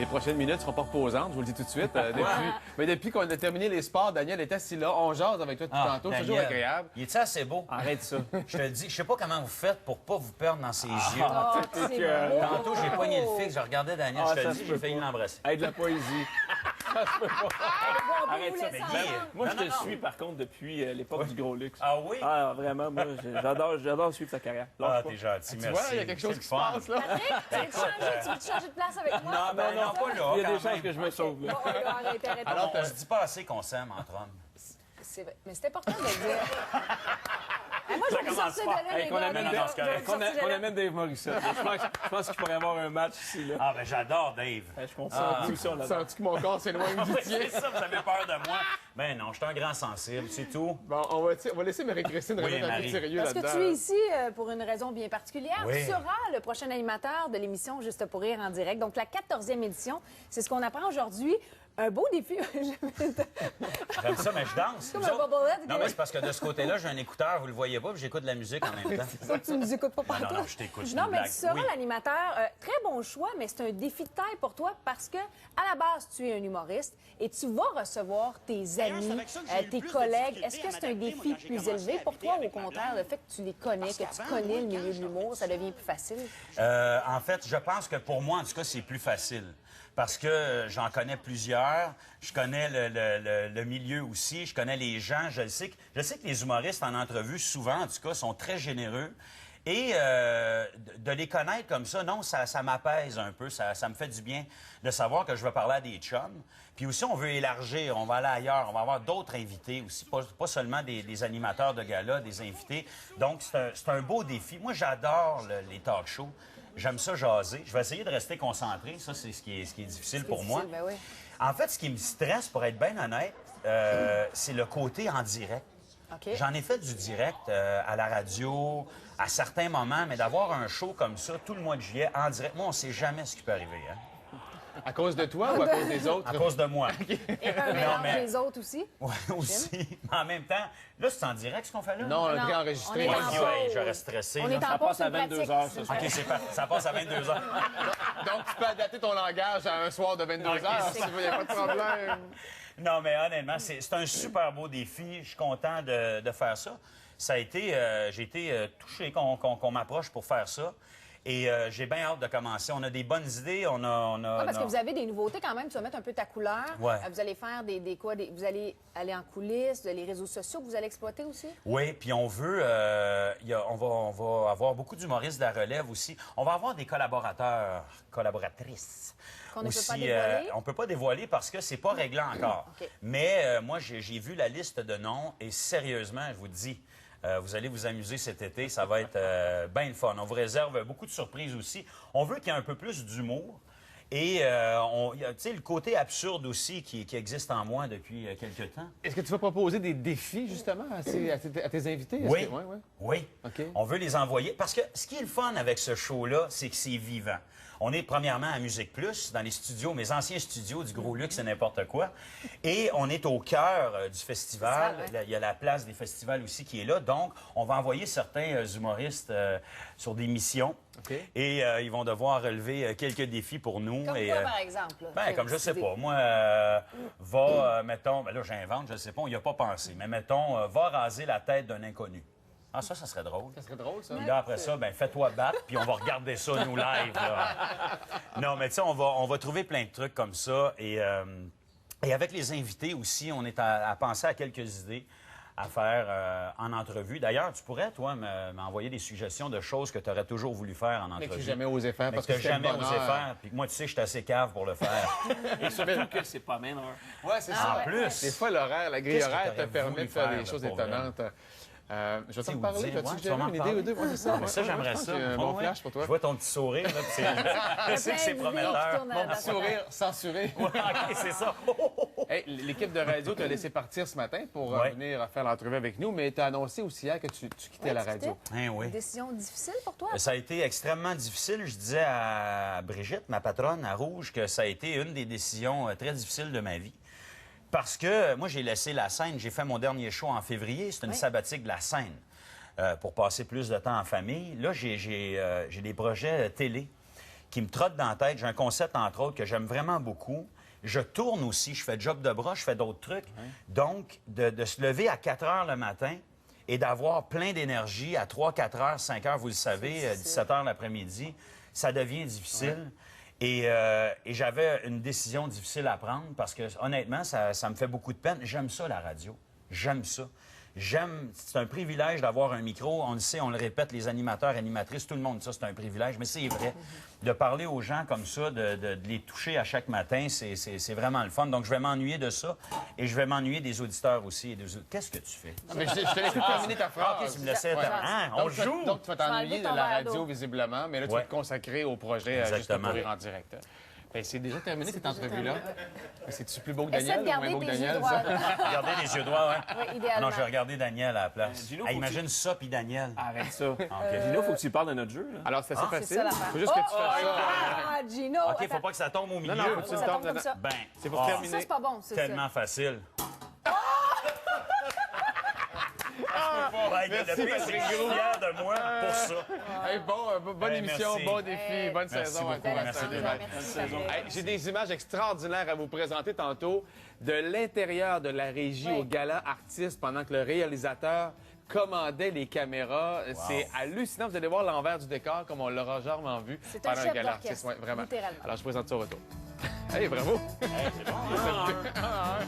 Les prochaines minutes seront pas reposantes, je vous le dis tout de suite. Depuis qu'on a terminé les sports, Daniel est assis là. On jase avec toi depuis tantôt. C'est toujours agréable. Il est assez beau? Arrête ça. Je te le dis, je sais pas comment vous faites pour pas vous perdre dans ses yeux. Tantôt, J'ai pogné le fixe, je regardais Daniel, je te le dis, j'ai failli l'embrasser. Hey, de la poésie. Ça se peut pas. Arrête ça. Moi, je te Non. suis, par contre, depuis l'époque du Gros Luxe. Ah oui? Ah, vraiment, moi, j'adore suivre ta carrière. Ah, t'es gentil, Tu merci. vois, il y a quelque chose qui se passe là. Patrick, tu veux te changer de place avec moi? Non, ben non, pas là. Il y a des quand chances même. que je me sauve. Là. Bon, arrêtez. Alors, on se dit pas assez qu'on s'aime entre hommes. C'est vrai. Mais c'est important de le dire. Moi, je vais vous sortir de là, Hey, les qu'on gars. amène, Je vais vous sortir de qu'on là. amène Dave Morissette. Je pense qu'il pourrait y avoir un match ici. Là. Ah, ben j'adore Dave. Je suis content. Nous aussi, on l'adore. Sens-tu que mon corps s'éloigne du Oui, tien? c'est ça, vous avez peur de moi. Ben non, je suis un grand sensible, c'est tout. Bon, on va laisser Marie-Christine Oui, remettre un peu de Marie. sérieux Parce que là-dedans. tu es ici pour une raison bien particulière. Oui. Tu seras le prochain animateur de l'émission Juste pour rire en direct. Donc, la 14e édition, c'est ce qu'on apprend aujourd'hui. Un beau défi. J'aime ça, mais je danse. Comme Vous un autres- bobblehead. Non, mais c'est parce que de ce côté-là, j'ai un écouteur, vous le voyez pas, puis j'écoute de la musique en même temps. Ça, tu nous écoutes pas partout. non, je t'écoute, c'est Non, une mais blague. tu seras Oui. l'animateur. Très bon choix, mais c'est un défi de taille pour toi parce que, à la base, tu es un humoriste et tu vas recevoir tes amis, tes collègues. Est-ce que c'est un défi plus élevé pour toi ou au contraire, le fait que tu les connais, que tu connais le milieu de l'humour, ça devient plus facile? En fait, je pense que pour moi, en tout cas, c'est plus facile. Parce que j'en connais plusieurs. Je connais le milieu aussi. Je connais les gens. Je sais que les humoristes en entrevue, souvent, en tout cas, sont très généreux. Et de les connaître comme ça, non, ça m'apaise un peu. Ça me fait du bien de savoir que je vais parler à des chums. Puis aussi, on veut élargir. On va aller ailleurs. On va avoir d'autres invités aussi. Pas seulement des animateurs de gala, des invités. Donc, c'est un beau défi. Moi, j'adore les talk shows. J'aime ça jaser. Je vais essayer de rester concentré. Ça, c'est ce qui est difficile pour moi. Ben oui. En fait, ce qui me stresse, pour être bien honnête, c'est le côté en direct. OK. J'en ai fait du direct à la radio, à certains moments, mais d'avoir un show comme ça tout le mois de juillet en direct, moi, on sait jamais ce qui peut arriver. Hein? À cause de toi ou à cause des autres? À cause de moi. Et un mélange mais- des autres aussi? Oui, aussi. Mais en même temps, là, c'est en direct ce qu'on fait là? Non, on a Non, préenregistré. on est Ouais, en ouais, pause. j'aurais stressé. On là. est en Ça pause passe à une 22 pratique. heures, ça. OK, c'est parti. Ça passe à 22 heures. Donc, tu peux adapter ton langage à un soir de 22 Ok, heures. c'est Il n'y a pas de problème. Non, mais honnêtement, c'est un super beau défi. Je suis content de faire ça. Ça a été... j'ai été touché qu'on m'approche pour faire ça. Et j'ai bien hâte de commencer. On a des bonnes idées. Parce que vous avez des nouveautés quand même. Tu vas mettre un peu ta couleur. Ouais. Vous allez faire vous allez aller en coulisses, les réseaux sociaux que vous allez exploiter aussi? Oui, puis on veut... on va avoir beaucoup d'humoristes de la relève aussi. On va avoir des collaborateurs, collaboratrices. Qu'on ne peut aussi, pas dévoiler? on peut pas dévoiler parce que c'est pas réglé encore. OK. Mais moi, j'ai vu la liste de noms et sérieusement, je vous dis... vous allez vous amuser cet été, ça va être bien le fun. On vous réserve beaucoup de surprises aussi. On veut qu'il y ait un peu plus d'humour. Et il y a, tu sais, le côté absurde aussi qui existe en moi depuis quelques temps. Est-ce que tu vas proposer des défis, justement, à tes invités? Est-ce Oui. que- ouais. Oui. OK. On veut les envoyer. Parce que ce qui est le fun avec ce show-là, c'est que c'est vivant. On est premièrement à Musique Plus, dans les studios, mes anciens studios du Gros Luxe et n'importe quoi. Et on est au cœur du festival. C'est ça, ouais. Il y a la place des festivals aussi qui est là. Donc, on va envoyer certains humoristes sur des missions. OK. Et ils vont devoir relever quelques défis pour nous. Comme et, quoi, par exemple? là? ben, comme je sais pas. Moi, mettons, ben là, j'invente, je sais pas, on y a pas pensé. Mais mettons, va raser la tête d'un inconnu. Ah, ça serait drôle. Ça serait drôle, ça. Puis là, après ça, ben fais-toi battre, puis on va regarder ça, nous, live. Là. Non, mais tu sais, on va trouver plein de trucs comme ça. Et avec les invités aussi, on est à penser à quelques idées à faire en entrevue. D'ailleurs, tu pourrais, toi, m'envoyer des suggestions de choses que tu aurais toujours voulu faire en Mais entrevue. que j'ai jamais osé faire Mais parce que que j'ai c'était le jamais osé bonheur. faire. Puis moi, tu sais, je suis assez cave pour le faire. Et surtout que c'est pas même. Ouais, c'est En ça. plus. Des fois, l'horaire, la grille Qu'est-ce que horaire te t'aurais permet voulu de faire faire, des choses là, pour vrai? étonnantes. Je vais t'en où parler. dire, T'as-tu ouais, déjà tu vas m'en une idée parler. ou deux? Ouais, c'est ça. Mais ça, Ouais, j'aimerais je pense ça. que c'est un bon Ouais. flash pour toi. Je vois ton petit sourire, là, puis je sais que c'est plein d'idées qui prometteur. tournent à Mon la petit sourire censuré. Ouais, OK, c'est ça. Hey, l'équipe de radio t'a laissé partir ce matin pour Ouais. venir faire l'entrevue avec nous, mais t'as annoncé aussi hier que tu quittais Ouais, la tu radio. Hein, oui. Une décision difficile pour toi? Ça a été extrêmement difficile. Je disais à Brigitte, ma patronne à Rouge, que ça a été une des décisions très difficiles de ma vie. Parce que moi, j'ai laissé la scène. J'ai fait mon dernier show en février. C'est une Oui. sabbatique de la scène pour passer plus de temps en famille. Là, j'ai des projets télé qui me trotte dans la tête. J'ai un concept, entre autres, que j'aime vraiment beaucoup. Je tourne aussi, je fais job de bras, je fais d'autres trucs. Donc, de se lever à 4 heures le matin et d'avoir plein d'énergie à 3, 4 heures, 5 heures, vous le savez, 17 heures l'après-midi, ça devient difficile. Et j'avais une décision difficile à prendre parce que, honnêtement, ça me fait beaucoup de peine. J'aime ça, la radio. J'aime ça. C'est un privilège d'avoir un micro. On le sait, on le répète, les animateurs, animatrices, tout le monde, ça, c'est un privilège. Mais c'est vrai. De parler aux gens comme ça, de les toucher à chaque matin, c'est vraiment le fun. Donc, je vais m'ennuyer de ça. Et je vais m'ennuyer des auditeurs aussi. Qu'est-ce que tu fais? Mais je te laisse terminer ta phrase. OK, tu me laissais... On joue! Donc, tu vas t'ennuyer de ton la verre radio, d'eau. visiblement, mais là, tu vas te consacrer au projet juste Exactement. pour rire en direct. Ben, c'est déjà terminé, cette entrevue-là. C'est-tu plus beau que Essaie Daniel de ou moins garder beau que tes yeux Daniel, droits. ça? Regardez les yeux droits, hein? Oui, Ah idéalement. non, je vais regarder Daniel à la place. Gino, Hey, faut imagine ça, puis Daniel. Arrête ça. OK. Gino, faut que tu parles de notre jeu. Là. Alors, c'est assez C'est facile. ça l'affaire. Faut juste que tu fasses ça. Ah, Gino! OK, faut pas que ça tombe au milieu. non, faut que tu Ça tombe comme ça. Ben, C'est pour ah, terminer. Ça, c'est pas bon, c'est tellement ça. facile. Ben, le pire, c'est que je suis fier de moi pour ça. Hey, bonne Hey, émission, merci. bon défi, bonne Merci saison. beaucoup, encore. merci Salut, beaucoup. bye. Merci, Patrick. Hey, j'ai des images extraordinaires à vous présenter tantôt de l'intérieur de la régie Oui. au gala artiste pendant que le réalisateur commandait les caméras. C'est hallucinant. Vous allez voir l'envers du décor comme on l'aura rarement vu C'est un pendant un chef gala d'orchestre, artiste. Ouais, vraiment. littéralement. Alors, je présente ça au retour. Hey, bravo! Hey, c'est bon, hein?